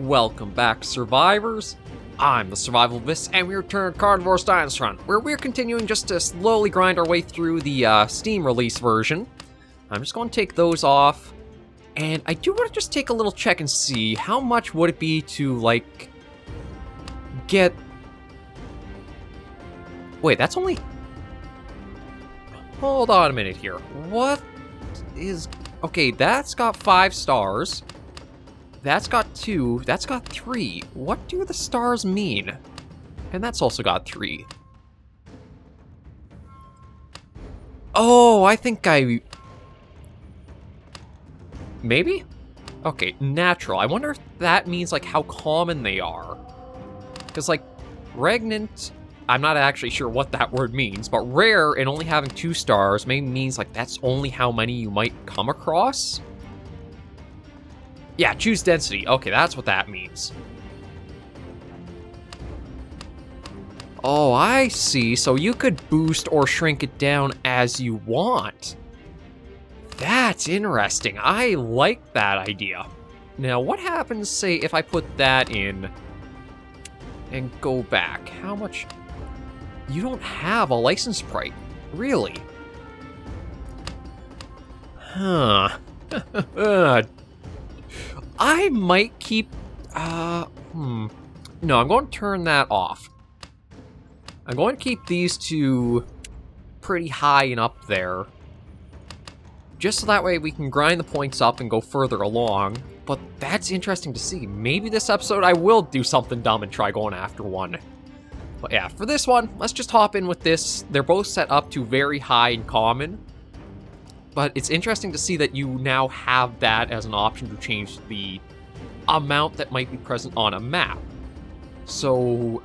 welcome back, survivors. I'm the SurvivalVis, and we return to Carnivores Dinosaur Hunt, where we're continuing just to slowly grind our way through the Steam release version. I'm just going to take those off, and I do want to just take a little check and see how much would it be to, like, get... Wait, that's only... Hold on a minute here. What is... Okay, that's got 5 stars. That's got 2. That's got 3. What do the stars mean? And that's also got 3. Oh, I think I... Maybe? Okay, natural. I wonder if that means, like, how common they are. Because, like, regnant... I'm not actually sure what that word means, but rare and only having 2 stars maybe means, like, that's only how many you might come across? Yeah, choose density. Okay, that's what that means. Oh, I see. So you could boost or shrink it down as you want. That's interesting. I like that idea. Now, what happens, say, if I put that in and go back? How much... You don't have a license sprite. Really? Huh. I might keep... No, I'm going to turn that off. I'm going to keep these two pretty high and up there. Just so that way we can grind the points up and go further along. But that's interesting to see. Maybe this episode I will do something dumb and try going after one. But yeah, for this one, let's just hop in with this. They're both set up to very high and common. But it's interesting to see that you now have that as an option to change the amount that might be present on a map. So,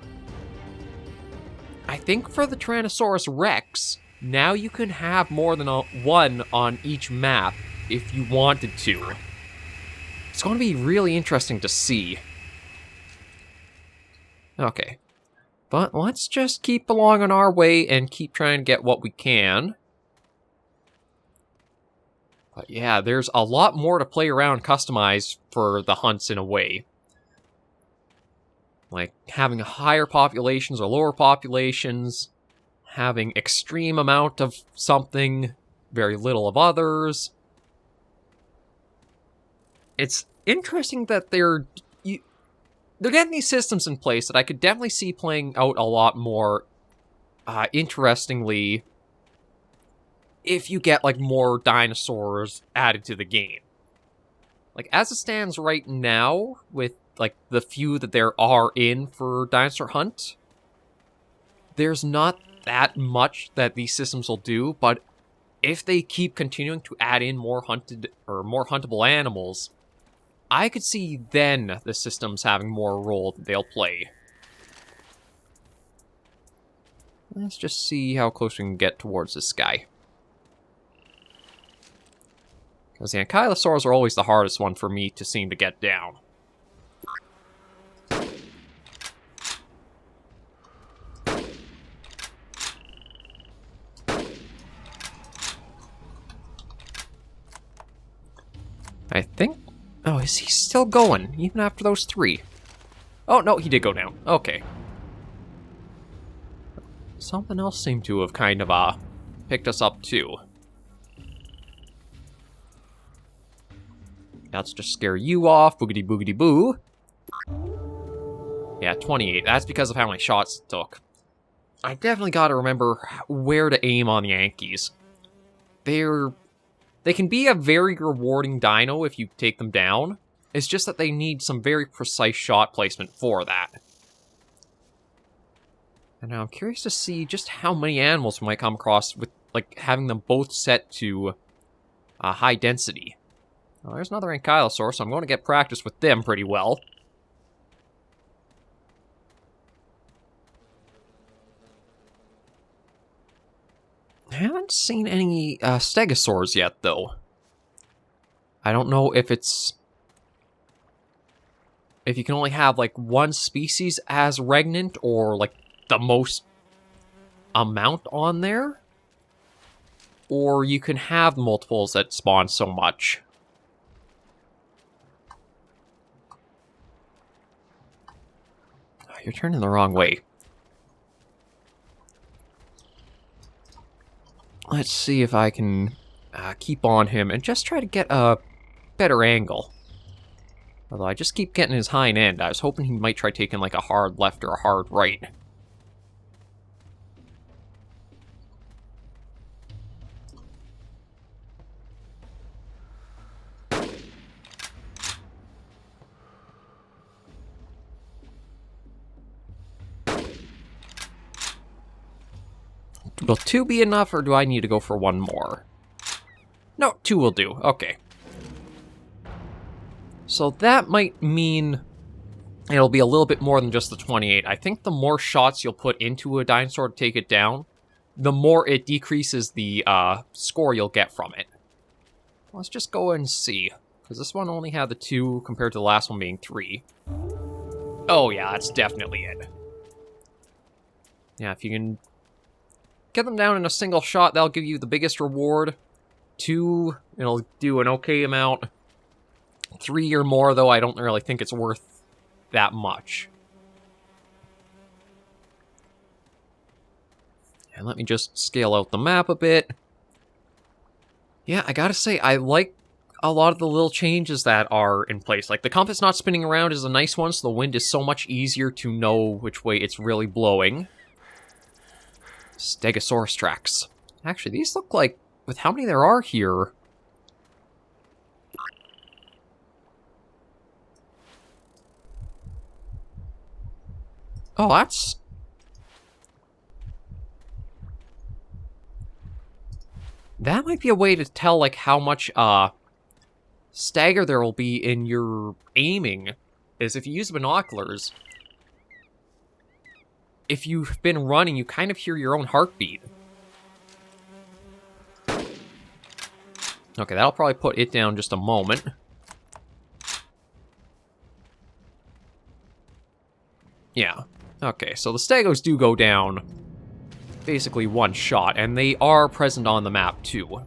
I think for the Tyrannosaurus Rex, now you can have more than one on each map if you wanted to. It's going to be really interesting to see. Okay. But let's just keep along on our way and keep trying to get what we can. But yeah, there's a lot more to play around, customize for the hunts in a way. Like having higher populations or lower populations, having extreme amount of something, very little of others. It's interesting that they're getting these systems in place that I could definitely see playing out a lot more interestingly if you get, like, more dinosaurs added to the game. Like, as it stands right now, with, like, the few that there are in for Dinosaur Hunt, there's not that much that these systems will do, but if they keep continuing to add in more hunted, or more huntable animals, I could see then the systems having more role that they'll play. Let's just see how close we can get towards this guy. Because the Ankylosaurus are always the hardest one for me to seem to get down. I think... Oh, is he still going, even after those 3? Oh, no, he did go down. Okay. Something else seemed to have kind of, picked us up, too. Let's just scare you off. Boogity boogity boo. Yeah, 28. That's because of how many shots it took. I definitely gotta remember where to aim on the Yankees. They can be a very rewarding dino if you take them down. It's just that they need some very precise shot placement for that. And now I'm curious to see just how many animals we might come across with, like, having them both set to high density. Well, there's another Ankylosaurus, so I'm going to get practice with them pretty well. I haven't seen any Stegosaurus yet, though. I don't know if it's... If you can only have, like, one species as regnant, or, like, the most amount on there. Or you can have multiples that spawn so much. You're turning the wrong way. Let's see if I can keep on him and just try to get a better angle. Although I just keep getting his hind end. I was hoping he might try taking like a hard left or a hard right. Will 2 be enough, or do I need to go for 1 more? No, 2 will do. Okay. So that might mean it'll be a little bit more than just the 28. I think the more shots you'll put into a dinosaur to take it down, the more it decreases the score you'll get from it. Let's just go and see. Because this one only had the 2 compared to the last one being 3. Oh yeah, that's definitely it. Yeah, if you can get them down in a single shot, that'll give you the biggest reward. 2, it'll do an okay amount. 3 or more, though, I don't really think it's worth that much. And let me just scale out the map a bit. Yeah, I gotta say, I like a lot of the little changes that are in place. Like, the compass not spinning around is a nice one, so the wind is so much easier to know which way it's really blowing. Stegosaurus tracks. Actually, these look like, with how many there are here... Oh, that's... That might be a way to tell, like, how much, stagger there will be in your aiming, is if you use binoculars. If you've been running, you kind of hear your own heartbeat. Okay, that'll probably put it down just a moment. Yeah. Okay, so the Stegos do go down basically one shot, and they are present on the map too.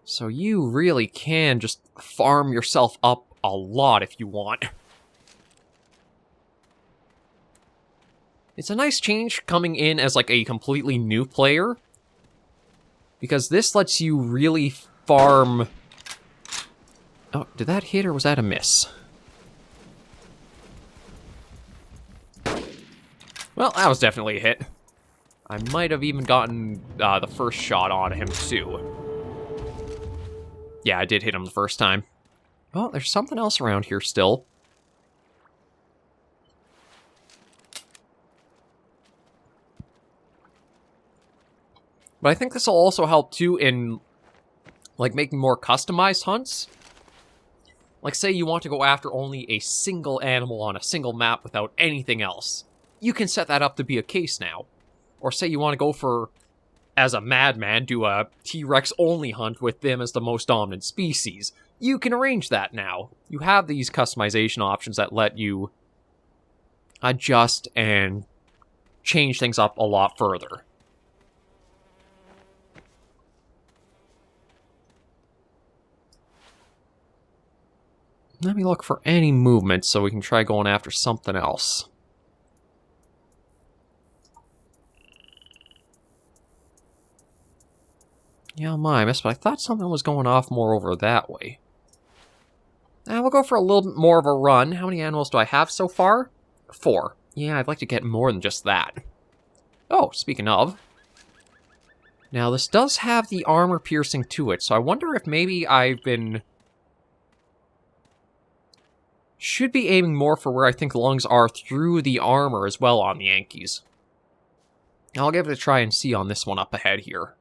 So you really can just farm yourself up a lot if you want. It's a nice change coming in as like a completely new player, because this lets you really farm... Oh, did that hit or was that a miss? Well, that was definitely a hit. I might have even gotten the first shot on him too. Yeah, I did hit him the first time. Well, there's something else around here still. But I think this will also help, too, in, like, making more customized hunts. Like, say you want to go after only a single animal on a single map without anything else. You can set that up to be a case now. Or say you want to go for, as a madman, do a T-Rex only hunt with them as the most dominant species. You can arrange that now. You have these customization options that let you adjust and change things up a lot further. Let me look for any movement so we can try going after something else. Yeah, I missed, but I thought something was going off more over that way. Now we'll go for a little bit more of a run. How many animals do I have so far? 4. Yeah, I'd like to get more than just that. Oh, speaking of. Now, this does have the armor piercing to it, so I wonder if maybe I've been... Should be aiming more for where I think the lungs are through the armor as well on the Yankees. I'll give it a try and see on this one up ahead here.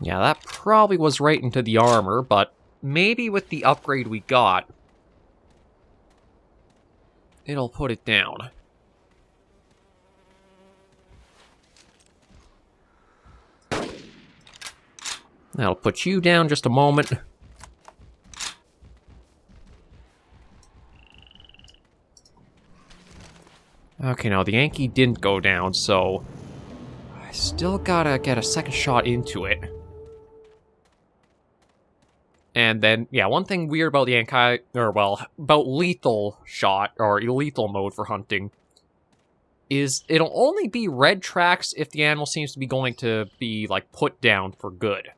Yeah, that probably was right into the armor, but maybe with the upgrade we got, it'll put it down. That'll put you down just a moment. Okay, now the Anky didn't go down, so I still gotta get a second shot into it. And then, yeah, one thing weird about the about lethal shot, or lethal mode for hunting, is it'll only be red tracks if the animal seems to be going to be, like, put down for good.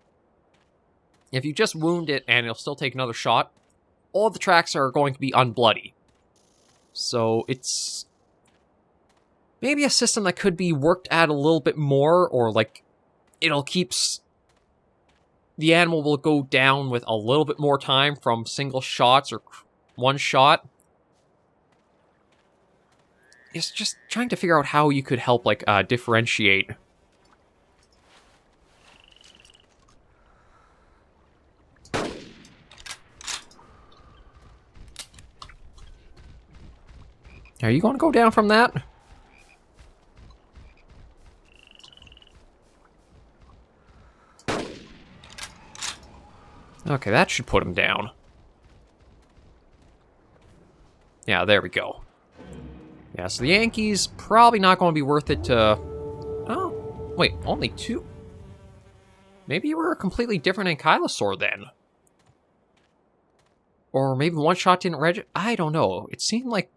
If you just wound it and it'll still take another shot, all the tracks are going to be unbloody. So it's maybe a system that could be worked at a little bit more, or, like, it'll keep... The animal will go down with a little bit more time from single shots or one shot. It's just trying to figure out how you could help, like, differentiate. Are you going to go down from that? Okay, that should put him down. Yeah, there we go. Yeah, so the Yankees probably not going to be worth it to... Oh, wait, only 2? Maybe you were a completely different Ankylosaur then. Or maybe one shot didn't register. I don't know. It seemed like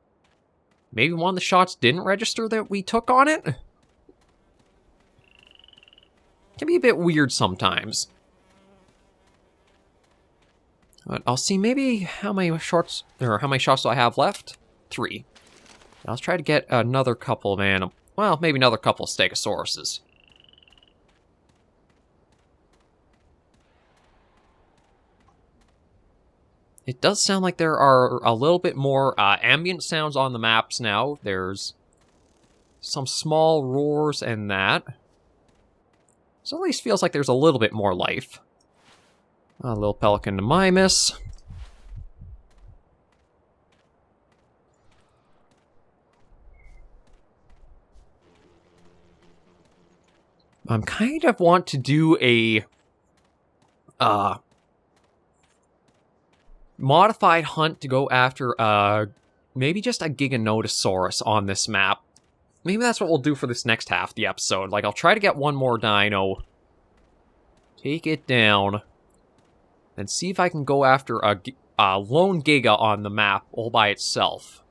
maybe one of the shots didn't register that we took on it. It can be a bit weird sometimes. But I'll see maybe how many shots do I have left? 3. I'll try to get another couple of well, maybe another couple of Stegosauruses. It does sound like there are a little bit more ambient sounds on the maps now. There's some small roars and that. So at least feels like there's a little bit more life. A little pelican to Mimus. I'm kind of want to do a modified hunt to go after maybe just a Giganotosaurus on this map. Maybe that's what we'll do for this next half of the episode. Like, I'll try to get one more dino, take it down, and see if I can go after a lone Giga on the map all by itself.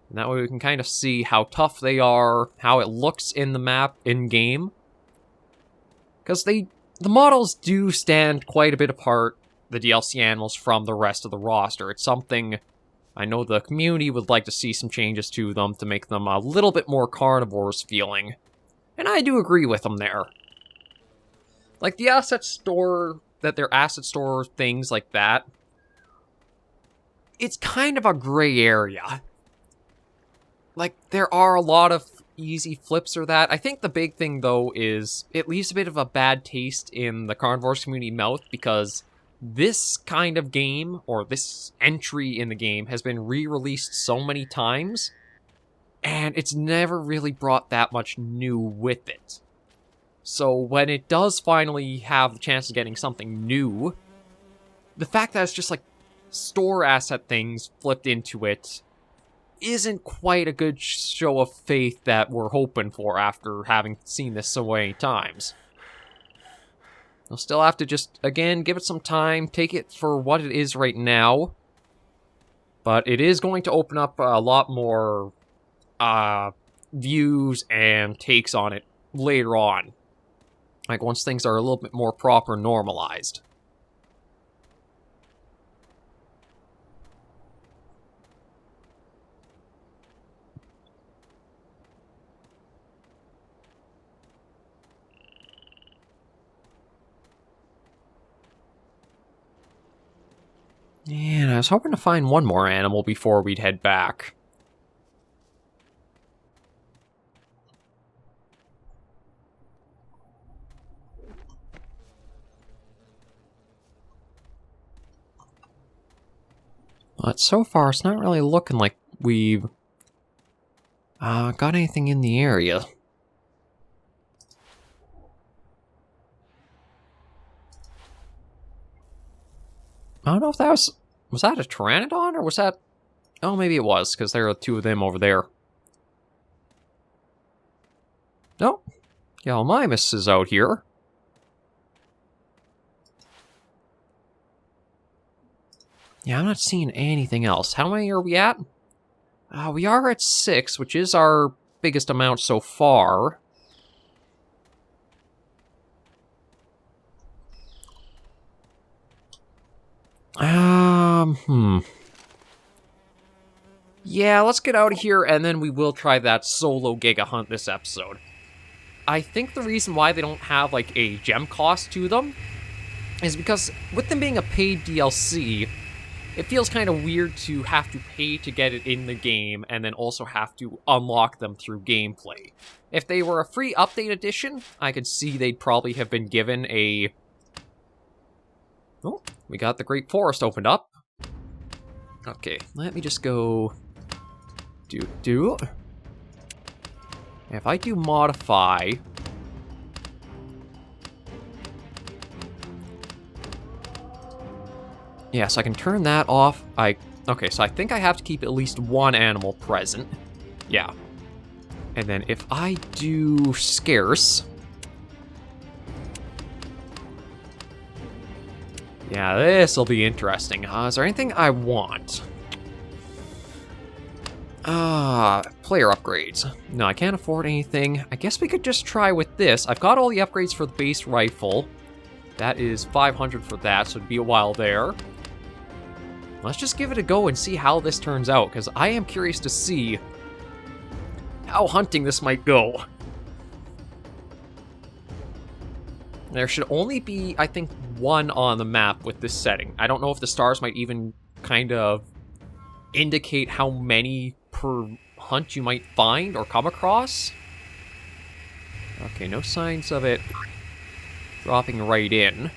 And that way we can kind of see how tough they are, how it looks in the map, in-game. Because the models do stand quite a bit apart, the DLC animals, from the rest of the roster. It's something I know the community would like to see some changes to them to make them a little bit more Carnivores feeling. And I do agree with them there. Like, the asset store... that their asset store, things like that, it's kind of a gray area. Like, there are a lot of easy flips or that. I think the big thing, though, is it leaves a bit of a bad taste in the Carnivores community mouth, because this kind of game, or this entry in the game, has been re-released so many times, and it's never really brought that much new with it. So when it does finally have the chance of getting something new, the fact that it's just like store asset things flipped into it isn't quite a good show of faith that we're hoping for after having seen this so many times. We'll still have to just, again, give it some time, take it for what it is right now, but it is going to open up a lot more views and takes on it later on. Like, once things are a little bit more proper and normalized. And I was hoping to find one more animal before we'd head back. But so far, it's not really looking like we've got anything in the area. I don't know if that was that a Pteranodon, or was that... Oh, maybe it was, because there are two of them over there. Oh, Gallimimus is out here. Yeah, I'm not seeing anything else. How many are we at? We are at 6, which is our biggest amount so far. Yeah, let's get out of here, and then we will try that solo Giga Hunt this episode. I think the reason why they don't have, like, a gem cost to them is because, with them being a paid DLC, it feels kind of weird to have to pay to get it in the game, and then also have to unlock them through gameplay. If they were a free update edition, I could see they'd probably have been given a... Oh, we got the Great Forest opened up. Okay, let me just go... If I do modify... Yeah, so I can turn that off. Okay, so I think I have to keep at least one animal present. Yeah. And then if I do scarce... Yeah, this'll be interesting. Is there anything I want? Player upgrades. No, I can't afford anything. I guess we could just try with this. I've got all the upgrades for the base rifle. That is 500 for that, so it'd be a while there. Let's just give it a go and see how this turns out, because I am curious to see how hunting this might go. There should only be, I think, one on the map with this setting. I don't know if the stars might even kind of indicate how many per hunt you might find or come across. Okay, no signs of it dropping right in.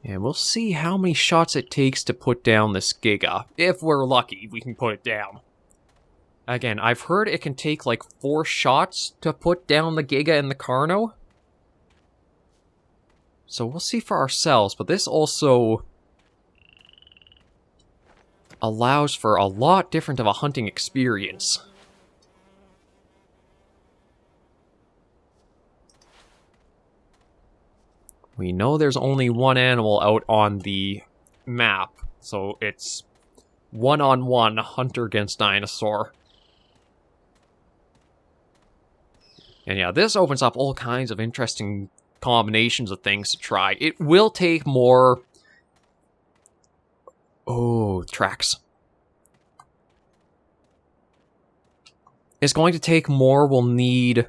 And we'll see how many shots it takes to put down this Giga. If we're lucky, we can put it down. Again, I've heard it can take like 4 shots to put down the Giga and the Carno. So we'll see for ourselves, but this also allows for a lot different of a hunting experience. We know there's only one animal out on the map, so it's one-on-one hunter against dinosaur. And yeah, this opens up all kinds of interesting combinations of things to try. It will take more... Oh, tracks. It's going to take more. We'll need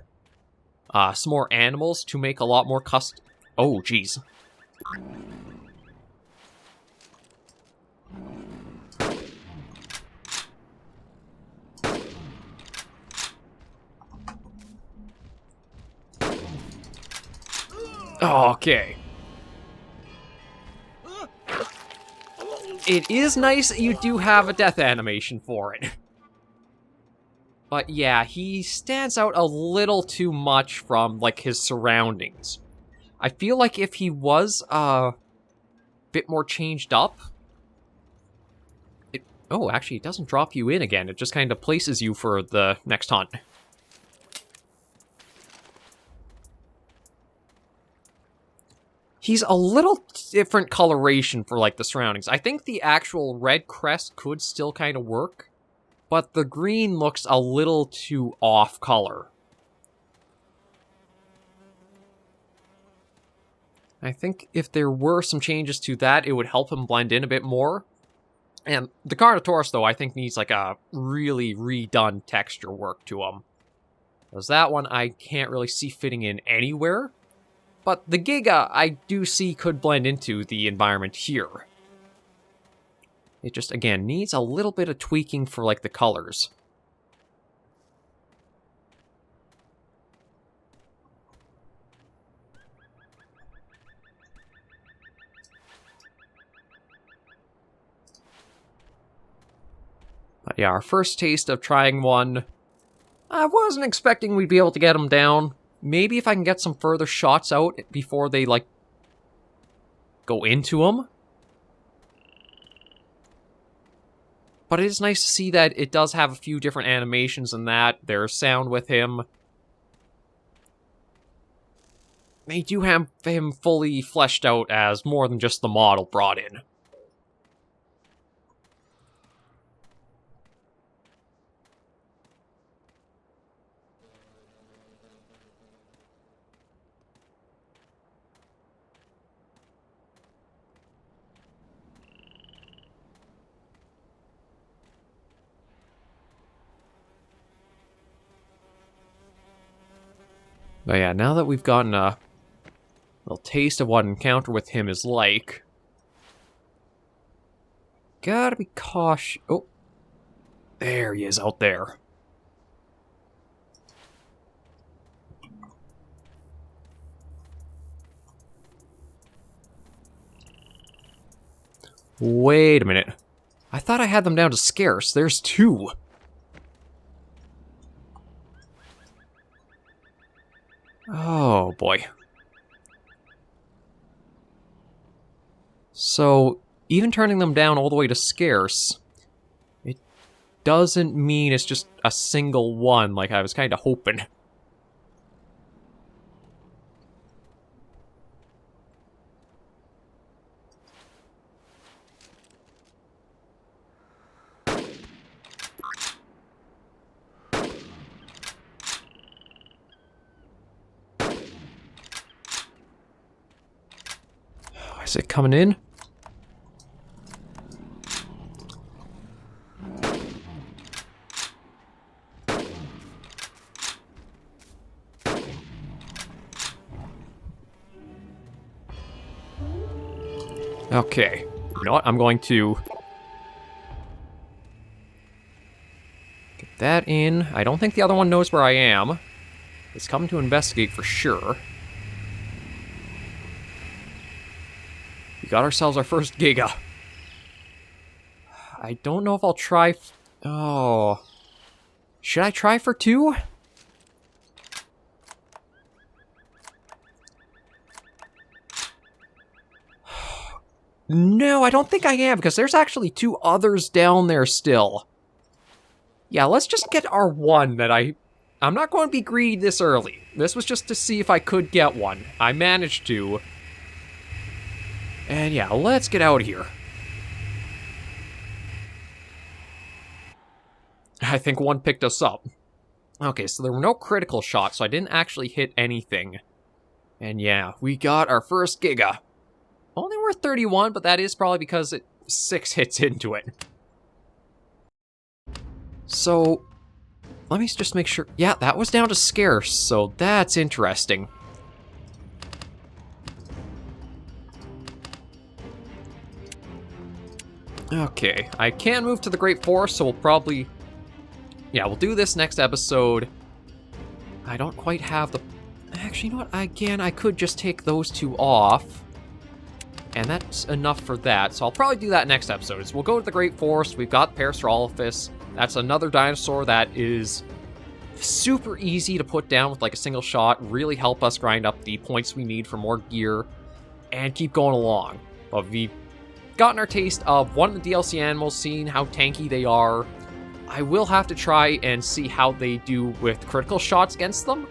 some more animals to make a lot more custom... Oh, jeez. Okay. It is nice that you do have a death animation for it. But yeah, he stands out a little too much from, like, his surroundings. I feel like if he was a bit more changed up... Oh, actually, it doesn't drop you in again. It just kind of places you for the next hunt. He's a little different coloration for, like, the surroundings. I think the actual red crest could still kind of work, but the green looks a little too off color. I think if there were some changes to that, it would help him blend in a bit more. And the Giganotosaurus, though, I think needs, like, a really redone texture work to him. Because that one I can't really see fitting in anywhere. But the Giga, I do see could blend into the environment here. It just, again, needs a little bit of tweaking for, like, the colors. But yeah, our first taste of trying one wasn't expecting we'd be able to get him down. Maybe if I can get some further shots out before they, like, go into him. But it is nice to see that it does have a few different animations in that. There's sound with him. They do have him fully fleshed out as more than just the model brought in. But yeah, now that we've gotten a little taste of what an encounter with him is like, gotta be cautious. Oh, there he is out there. Wait a minute. I thought I had them down to scarce. There's two. Oh, boy. So, even turning them down all the way to scarce, it doesn't mean it's just a single one like I was kind of hoping. Is it coming in? Okay. You know what? I'm going to get that in. I don't think the other one knows where I am. It's coming to investigate for sure. We got ourselves our first Giga. I don't know if I'll try... Oh. Should I try for two? No, I don't think I am, because there's actually two others down there still. Yeah, let's just get our one that I'm not going to be greedy this early. This was just to see if I could get one. I managed to. And yeah, let's get out of here. I think one picked us up. Okay, so there were no critical shots, so I didn't actually hit anything. And yeah, we got our first Giga. Only worth 31, but that is probably because it 6 hits into it. So, let me just make sure. Yeah, that was down to scarce, so that's interesting. Okay, I can move to the Great Forest, so we'll probably... Yeah, we'll do this next episode. I don't quite have the... Actually, you know what? Again, I could just take those two off. And that's enough for that, so I'll probably do that next episode. So we'll go to the Great Forest. We've got Parasaurolophus. That's another dinosaur that is super easy to put down with like a single shot. Really help us grind up the points we need for more gear and keep going along. But we've gotten our taste of one of the DLC animals, seeing how tanky they are. I will have to try and see how they do with critical shots against them.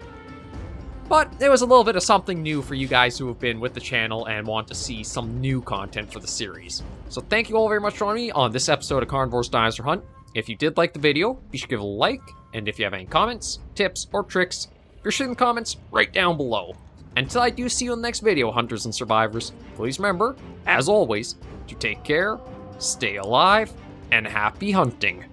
But it was a little bit of something new for you guys who have been with the channel and want to see some new content for the series. So thank you all very much for joining me on this episode of Carnivores Dinosaur Hunt. If you did like the video, you should give it a like, and if you have any comments, tips, or tricks, be sure in the comments right down below. Until I do see you in the next video, hunters and survivors, please remember, as always, to take care, stay alive, and happy hunting.